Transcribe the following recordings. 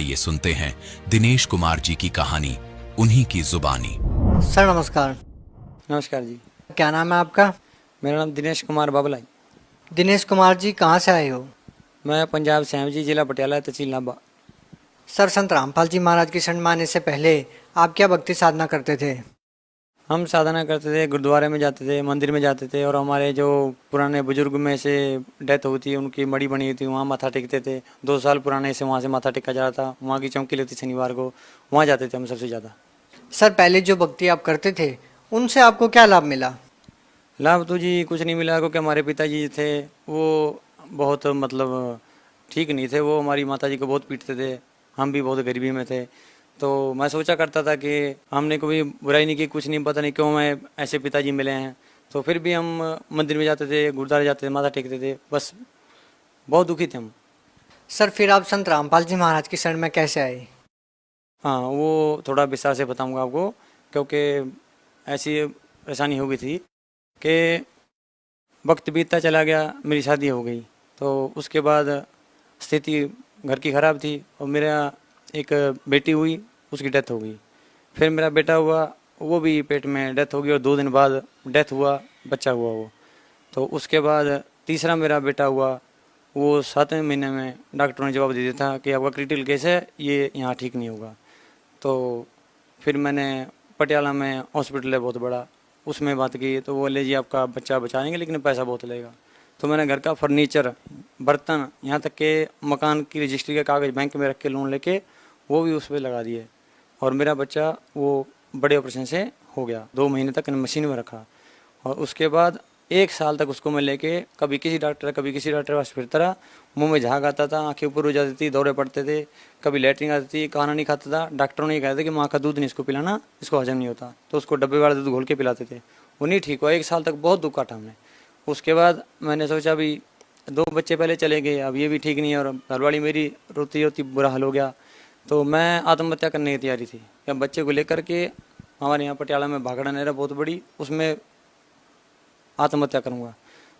आइए सुनते हैं दिनेश कुमार जी की कहानी, उन्हीं की जुबानी। सर नमस्कार। नमस्कार जी। क्या नाम है आपका? मेरा नाम दिनेश कुमार बाबलाई। दिनेश कुमार जी कहाँ से आए हो? मैं पंजाब से हूँ जी, जिला पटियाला, तहसील नाभा। सर संत रामपाल जी महाराज की शरण में आने से पहले आप क्या भक्ति साधना करते थे? हम साधना करते थे, गुरुद्वारे में जाते थे, मंदिर में जाते थे, और हमारे जो पुराने बुजुर्ग में से डेथ हुई थी, उनकी मड़ी बनी हुई थी, वहाँ माथा टेकते थे। 2 साल पुराने से वहाँ से माथा टेका जा रहा था। वहाँ की चौकी लगती शनिवार को, वहाँ जाते थे हम सबसे ज़्यादा। सर पहले जो भक्ति आप करते थे उनसे आपको क्या लाभ मिला? लाभ तो जी कुछ नहीं मिला, क्योंकि हमारे पिताजी थे वो बहुत मतलब ठीक नहीं थे। वो हमारी माता जी को बहुत पीटते थे, हम भी बहुत गरीबी में थे। तो मैं सोचा करता था कि हमने कोई बुराई नहीं की, कुछ नहीं, पता नहीं क्यों मैं ऐसे पिताजी मिले हैं। तो फिर भी हम मंदिर में जाते थे, गुरुद्वारे जाते थे, माथा टेकते थे, बस बहुत दुखी थे हम। सर फिर आप संत रामपाल जी महाराज की शरण में कैसे आए? हाँ, वो थोड़ा विस्तार से बताऊंगा आपको, क्योंकि ऐसी परेशानी हो गई थी कि वक्त बीतता चला गया, मेरी शादी हो गई। तो उसके बाद स्थिति घर की ख़राब थी, और मेरा एक बेटी हुई, उसकी डेथ हो गई। फिर मेरा बेटा हुआ, वो भी पेट में डेथ हो गई, और 2 दिन बाद डेथ हुआ, बच्चा हुआ वो। तो उसके बाद तीसरा मेरा बेटा हुआ, वो 7वें महीने में डॉक्टरों ने जवाब दे दिया था कि आपका क्रिटिकल केस है, ये यहाँ ठीक नहीं होगा। तो फिर मैंने पटियाला में हॉस्पिटल है बहुत बड़ा, उसमें बात की। तो वो बोले जी आपका बच्चा बचाएंगे, लेकिन पैसा बहुत लगेगा। तो मैंने घर का फर्नीचर, बर्तन, यहाँ तक के मकान की रजिस्ट्री के कागज़ बैंक में रख के लोन लेके वो भी उस पर लगा दिए, और मेरा बच्चा वो बड़े ऑपरेशन से हो गया। 2 महीने तक मशीन में रखा, और उसके बाद 1 साल तक उसको मैं लेके कभी किसी डॉक्टर के पास फिरता रहा। मुंह में झाग आता था, आंखें ऊपर हो जाती थी, दौरे पड़ते थे, कभी लेटरिन आती थी, खाना नहीं खाता था। डॉक्टरों ने कहा था कि माँ का दूध नहीं इसको पिलाना, इसको हजम नहीं होता। तो उसको डब्बे वाला दूध घोल के पिलाते थे, वो नहीं ठीक हुआ। 1 साल तक बहुत दुख काटा हमने। उसके बाद मैंने सोचा भी 2 बच्चे पहले चले गए, अब ये भी ठीक नहीं है, और घरवाली मेरी रोती रोती बुरा हाल हो गया। तो मैं आत्महत्या करने की तैयारी थी, या बच्चे को लेकर के हमारे यहाँ पटियाला में भागड़ा नहर बहुत बड़ी, उसमें आत्महत्या करूँगा।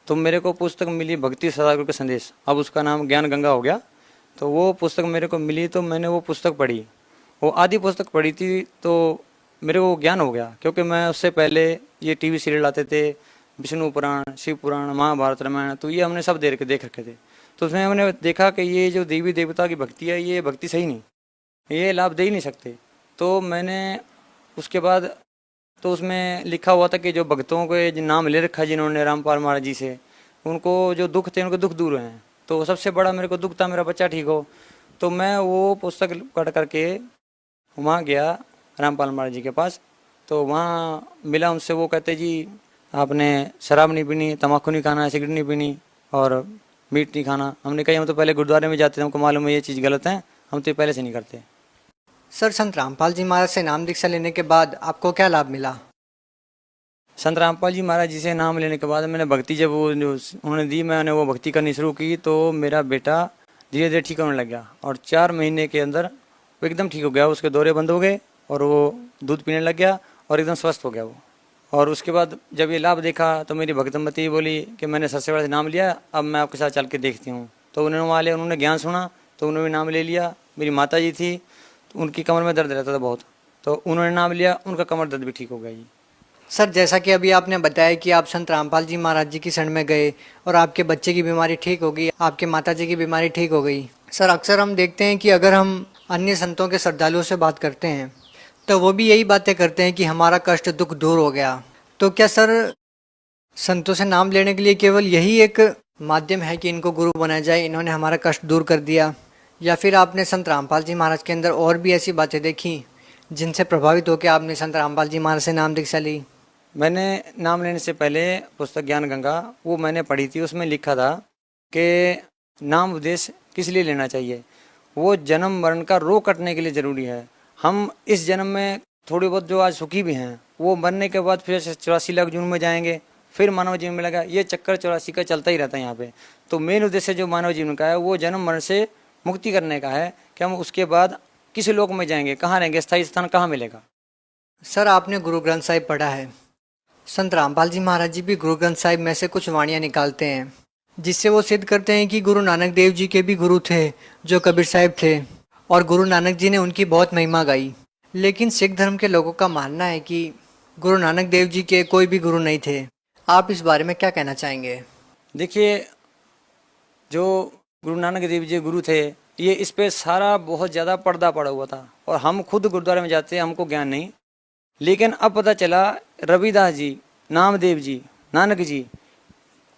तो मेरे को पुस्तक मिली भक्ति सदागुरु के संदेश, अब उसका नाम ज्ञान गंगा हो गया। तो वो पुस्तक मेरे को मिली, तो मैंने वो पुस्तक पढ़ी। वो आधी पुस्तक पढ़ी थी, तो मेरे को ज्ञान हो गया, क्योंकि मैं उससे पहले ये टीवी सीरियल आते थे, विष्णु पुराण, शिव पुराण, महाभारत, रामायण, तो ये हमने सब देख रखे थे। तो उसमें हमने देखा कि ये जो देवी देवता की भक्ति है, ये भक्ति सही नहीं, ये लाभ दे ही नहीं सकते। तो मैंने उसके बाद, तो उसमें लिखा हुआ था कि जो भक्तों को नाम ले रखा जिन्होंने रामपाल महाराज जी से, उनको जो दुख थे उनके दुख दूर हुए हैं। तो सबसे बड़ा मेरे को दुख था मेरा बच्चा ठीक हो। तो मैं वो पुस्तक पढ़ करके वहाँ गया रामपाल महाराज जी के पास। तो वहाँ मिला उनसे, वो कहते जी आपने शराब नहीं पीनी, तम्बाकू नहीं खाना, सिगरेट नहीं पीनी, और मीट नहीं खाना। हमने कहा हम तो पहले गुरुद्वारे में जाते थे, हमको मालूम है ये चीज़ गलत है, हम तो पहले से नहीं करते। सर संत रामपाल जी महाराज से नाम दीक्षा लेने के बाद आपको क्या लाभ मिला? संत रामपाल जी महाराज जी से नाम लेने के बाद मैंने भक्ति जब वो उन्होंने दी, मैंने वो भक्ति करनी शुरू की। तो मेरा बेटा धीरे धीरे ठीक होने लग गया, और 4 महीने के अंदर वो एकदम ठीक हो गया। उसके दौरे बंद हो गए, और वो दूध पीने लग गया, और एकदम स्वस्थ हो गया वो। और उसके बाद जब ये लाभ देखा, तो मेरी भक्तमती बोली कि मैंने सबसे बड़ा से नाम लिया, अब मैं आपके साथ चल के देखती हूँ। तो उन्होंने ज्ञान सुना, तो उन्होंने नाम ले लिया। मेरी माता जी थी, तो उनकी कमर में दर्द रहता था बहुत, तो उन्होंने नाम लिया, उनका कमर दर्द भी ठीक हो गया जी। सर जैसा कि अभी आपने बताया कि आप संत रामपाल जी महाराज जी की शरण में गए और आपके बच्चे की बीमारी ठीक हो गई, आपके माता जी की बीमारी ठीक हो गई। सर अक्सर हम देखते हैं कि अगर हम अन्य संतों के श्रद्धालुओं से बात करते हैं तो वो भी यही बातें करते हैं कि हमारा कष्ट दुख दूर हो गया। तो क्या सर संतों से नाम लेने के लिए केवल यही एक माध्यम है कि इनको गुरु बनाया जाए, इन्होंने हमारा कष्ट दूर कर दिया, या फिर आपने संत रामपाल जी महाराज के अंदर और भी ऐसी बातें देखी जिनसे प्रभावित होकर आपने संत रामपाल जी महाराज से नाम दीक्षा ली? मैंने नाम लेने से पहले पुस्तक ज्ञान गंगा वो मैंने पढ़ी थी। उसमें लिखा था कि नाम उपदेश किस लिए लेना चाहिए, वो जन्म मरण का रोग कटने के लिए ज़रूरी है। हम इस जन्म में थोड़ी बहुत जो आज सुखी भी हैं, वो मरने के बाद फिर 84 लाख जून में जाएंगे, फिर मानव जीवन मिलेगा। ये चक्कर 84 का चलता ही रहता है यहाँ पे। तो मेन उद्देश्य जो मानव जीवन का है, वो जन्म मरण से मुक्ति करने का है कि हम उसके बाद किस लोक में जाएंगे, कहाँ रहेंगे, स्थायी स्थान कहाँ मिलेगा। सर आपने गुरु ग्रंथ साहिब पढ़ा है, संत रामपाल जी महाराज जी भी गुरु ग्रंथ साहिब में से कुछ वाणियाँ निकालते हैं जिससे वो सिद्ध करते हैं कि गुरु नानक देव जी के भी गुरु थे जो कबीर साहिब थे, और गुरु नानक जी ने उनकी बहुत महिमा गाई। लेकिन सिख धर्म के लोगों का मानना है कि गुरु नानक देव जी के कोई भी गुरु नहीं थे। आप इस बारे में क्या कहना चाहेंगे? देखिए, जो गुरु नानक देव जी गुरु थे, ये इस पे सारा बहुत ज़्यादा पर्दा पड़ा हुआ था और हम खुद गुरुद्वारे में जाते हैं, हमको ज्ञान नहीं। लेकिन अब पता चला रविदास जी, नामदेव जी, नानक जी,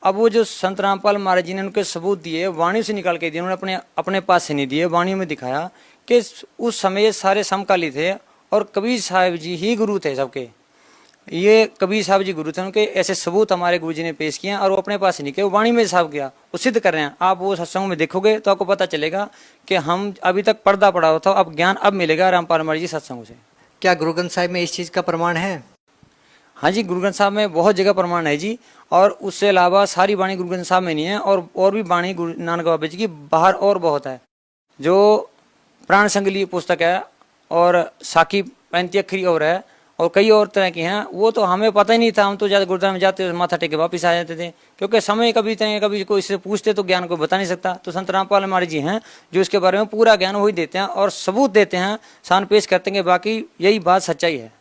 अब वो जो संत रामपाल महाराज जी ने उनके सबूत दिए, वाणी से निकाल के दिए, उन्होंने अपने पास से नहीं दिए, वाणी में दिखाया कि उस समय सारे समकाली थे और कबीर साहब जी ही गुरु थे सबके। ये कबीर साहब जी गुरु थे, उनके ऐसे सबूत हमारे गुरु जी ने पेश किए और वो अपने पास ही नहीं किया, वो वाणी में साहब किया, वो सिद्ध कर रहे हैं। आप वो सत्संग में देखोगे तो आपको पता चलेगा कि हम अभी तक पर्दा पड़ा हुआ था, अब ज्ञान अब मिलेगा रामपाल महाराज जी सत्संग से। क्या गुरु ग्रंथ साहिब में इस चीज़ का प्रमाण है? हाँ जी, गुरु ग्रंथ साहब में बहुत जगह प्रमाण है जी। और उससे अलावा सारी वाणी गुरु ग्रंथ साहब में नहीं है, और भी वाणी गुरु नानक बाबा जी की बाहर और बहुत है। जो प्राण संगली पुस्तक है और साकी 35 अखरी और है और कई और तरह की हैं, वो तो हमें पता ही नहीं था। हम तो ज़्यादा गुरुद्वारा में जाते माथा टेक के वापस आ जाते थे, क्योंकि समय कभी इतने कभी कोई इससे पूछते तो ज्ञान को बता नहीं सकता। तो संत रामपाल महाराज जी हैं जो इसके बारे में पूरा ज्ञान वही देते हैं और सबूत देते हैं, सान पेश करते हैं। बाकी यही बात सच्चाई है।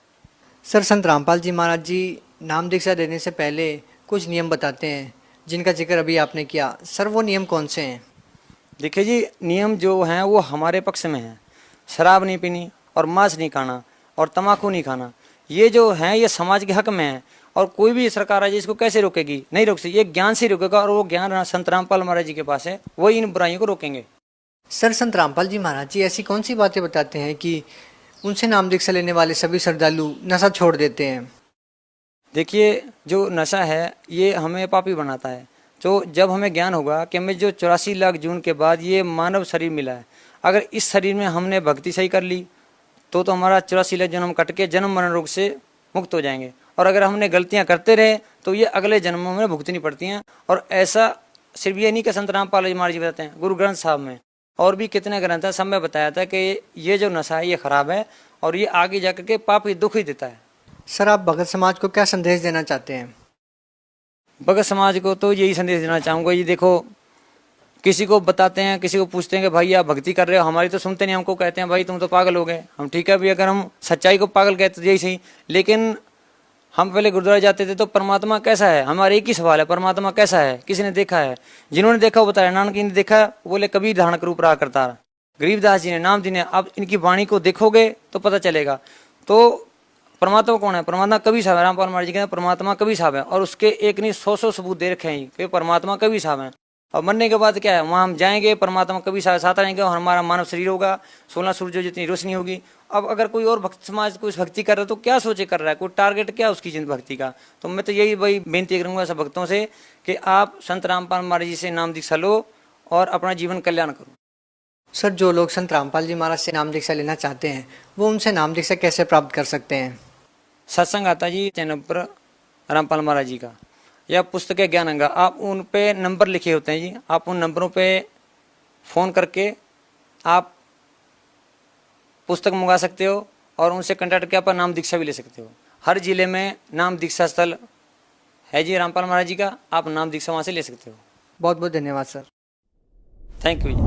सर, संत रामपाल जी महाराज जी नाम दीक्षा देने से पहले कुछ नियम बताते हैं जिनका जिक्र अभी आपने किया। सर, वो नियम कौन से हैं? देखिए जी, नियम जो हैं वो हमारे पक्ष में हैं। शराब नहीं पीनी और मांस नहीं खाना और तम्बाकू नहीं खाना, ये जो है ये समाज के हक में है। और कोई भी सरकार है इसको कैसे रोकेगी? नहीं रोक सकती, ये ज्ञान से रोकेगा और वो ज्ञान संत रामपाल महाराज जी के पास है, वही इन बुराइयों को रोकेंगे। सर, संत रामपाल जी महाराज जी ऐसी कौन सी बातें बताते हैं कि उनसे नाम दीक्षा लेने वाले सभी श्रद्धालु नशा छोड़ देते हैं? देखिए, जो नशा है ये हमें पापी बनाता है। तो जब हमें ज्ञान होगा कि हमें जो 84 लाख जून के बाद ये मानव शरीर मिला है, अगर इस शरीर में हमने भक्ति सही कर ली तो हमारा 84 लाख जन्म कट के जन्म मरण रोग से मुक्त हो जाएंगे। और अगर हमने गलतियां करते रहे तो ये अगले जन्मों में भुगतनी पड़ती हैं। और ऐसा सिर्फ ये नहीं कि संत रामपाल महाराज जी बताते हैं, गुरु ग्रंथ साहब में और भी कितने ग्रंथ है, सब में बताया था कि ये जो नशा है ये खराब है और ये आगे जाकर के पाप ही दुख ही देता है। सर, आप भगत समाज को क्या संदेश देना चाहते हैं? भगत समाज को तो यही संदेश देना चाहूँगा, ये देखो, किसी को बताते हैं, किसी को पूछते हैं कि भाई आप भक्ति कर रहे हो, हमारी तो सुनते नहीं, हमको कहते हैं भाई तुम तो पागल हो गए। हम ठीक है भी, अगर हम सच्चाई को पागल कहते तो यही सही। लेकिन हम पहले गुरुद्वारे जाते थे तो परमात्मा कैसा है, हमारा एक ही सवाल है, परमात्मा कैसा है? किसी ने देखा है? जिन्होंने देखा वो बताया, नानक जी ने देखा, बोले कबीर धारण रूप रहा करता। गरीबदास जी ने, नाम जी ने। अब इनकी वाणी को देखोगे तो पता चलेगा। तो परमात्मा कौन है? परमात्मा कबीर साहब है। रामपाल महाराज जी कहते हैं परमात्मा कबीर साहब है, और उसके एक नहीं 100 सबूत दे रखे हैं कि परमात्मा कबीर साहब है। और मरने के बाद क्या है, वहाँ हम जाएंगे, परमात्मा कबीर साहब साथ रहेंगे और हमारा मानव शरीर होगा, 16 सूर्यों जितनी रोशनी होगी। अब अगर कोई और भक्त समाज कुछ भक्ति कर रहा है तो क्या सोचे कर रहा है, कोई टारगेट क्या उसकी भक्ति का? तो मैं तो यही भाई बेनती करूंगा सब भक्तों से कि आप संत रामपाल महाराज जी से नाम दीक्षा लो और अपना जीवन कल्याण करो। सर, जो लोग संत रामपाल जी महाराज से नाम दीक्षा लेना चाहते हैं वो उनसे नाम दीक्षा कैसे प्राप्त कर सकते हैं? सत्संग आता जी चैनल पर रामपाल महाराज जी का, या पुस्तक है ज्ञान अंगा, आप उन पे नंबर लिखे होते हैं जी, आप उन नंबरों पे फ़ोन करके आप पुस्तक मंगा सकते हो और उनसे कंटैक्ट करके आप नाम दीक्षा भी ले सकते हो। हर जिले में नाम दीक्षा स्थल है जी रामपाल महाराज जी का, आप नाम दीक्षा वहाँ से ले सकते हो। बहुत बहुत धन्यवाद सर। Thank you ji.